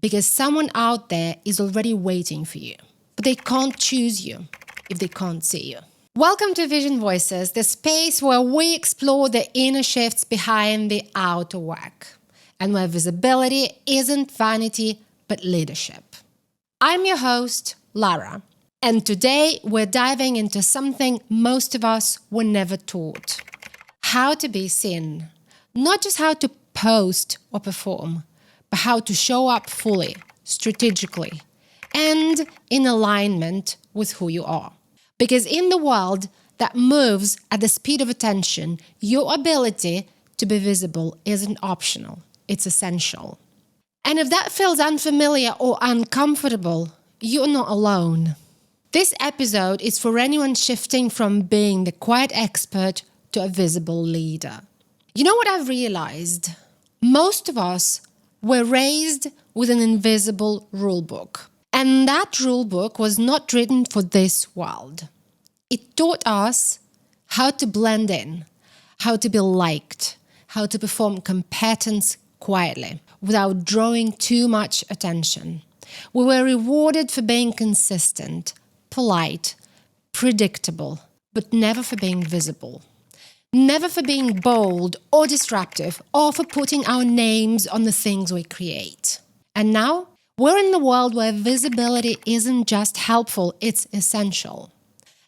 Because someone out there is already waiting for you. But they can't choose you if they can't see you. Welcome to Vision Voices, the space where we explore the inner shifts behind the outer work, and where visibility isn't vanity, but leadership. I'm your host, Lara, and today we're diving into something most of us were never taught. How to be seen. Not just how to post or perform, but how to show up fully, strategically, and in alignment with who you are. Because in the world that moves at the speed of attention, your ability to be visible isn't optional, it's essential. And if that feels unfamiliar or uncomfortable, you're not alone. This episode is for anyone shifting from being the quiet expert to a visible leader. You know what I've realized? Most of us were raised with an invisible rulebook. And that rulebook was not written for this world. It taught us how to blend in, how to be liked, how to perform competence quietly without drawing too much attention. We were rewarded for being consistent, polite, predictable, but never for being visible. Never for being bold or disruptive or for putting our names on the things we create. And now, we're in the world where visibility isn't just helpful, it's essential.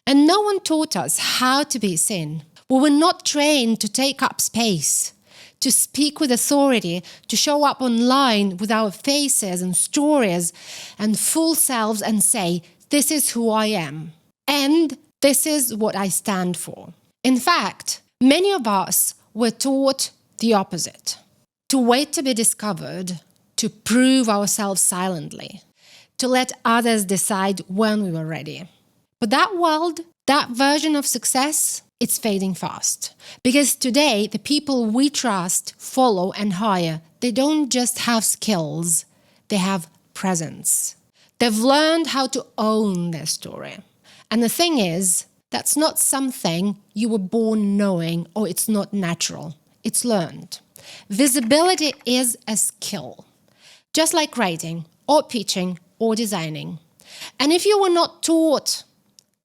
And no one taught us how to be seen. We were not trained to take up space, to speak with authority, to show up online with our faces and stories and full selves and say, this is who I am. And this is what I stand for. In fact, many of us were taught the opposite. To wait to be discovered, to prove ourselves silently, to let others decide when we were ready. But that world, that version of success, it's fading fast. Because today, the people we trust, follow and hire, they don't just have skills, they have presence. They've learned how to own their story. And the thing is, that's not something you were born knowing or it's not natural. It's learned. Visibility is a skill. Just like writing or pitching or designing. And if you were not taught,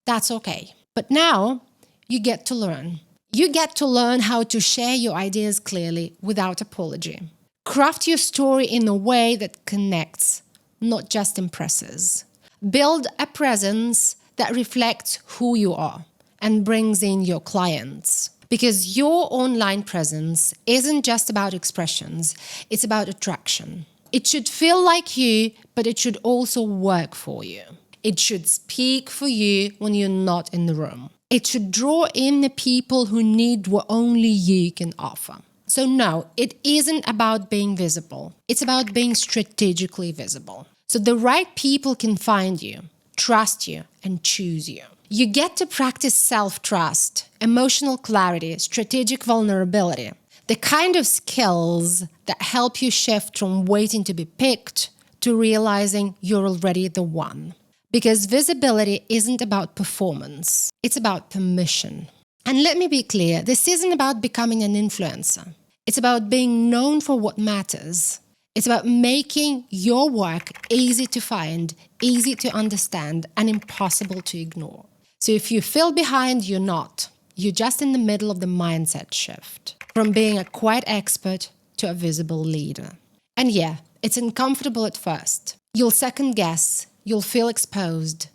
that's okay. But now you get to learn. You get to learn how to share your ideas clearly without apology. Craft your story in a way that connects, not just impresses. Build a presence that reflects who you are and brings in your clients. Because your online presence isn't just about expressions, it's about attraction. It should feel like you, but it should also work for you. It should speak for you when you're not in the room. It should draw in the people who need what only you can offer. So no, it isn't about being visible. It's about being strategically visible. So the right people can find you, trust you, and choose you. You get to practice self-trust, emotional clarity, strategic vulnerability. The kind of skills that help you shift from waiting to be picked to realizing you're already the one. Because visibility isn't about performance, it's about permission. And let me be clear, this isn't about becoming an influencer. It's about being known for what matters. It's about making your work easy to find, easy to understand, and impossible to ignore. So if you feel behind, you're not. You're just in the middle of the mindset shift. From being a quiet expert to a visible leader. And yeah, it's uncomfortable at first. You'll second guess, you'll feel exposed.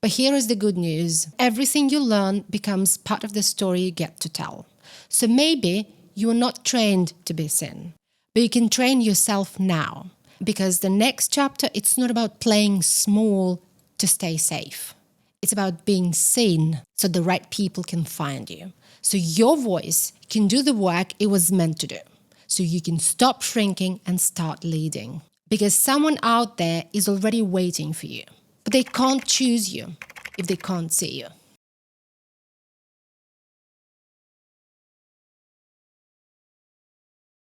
But here is the good news. Everything you learn becomes part of the story you get to tell. So maybe you are not trained to be seen, but you can train yourself now. Because the next chapter, it's not about playing small to stay safe. It's about being seen so the right people can find you. So your voice can do the work it was meant to do. So you can stop shrinking and start leading. Because someone out there is already waiting for you. But they can't choose you if they can't see you.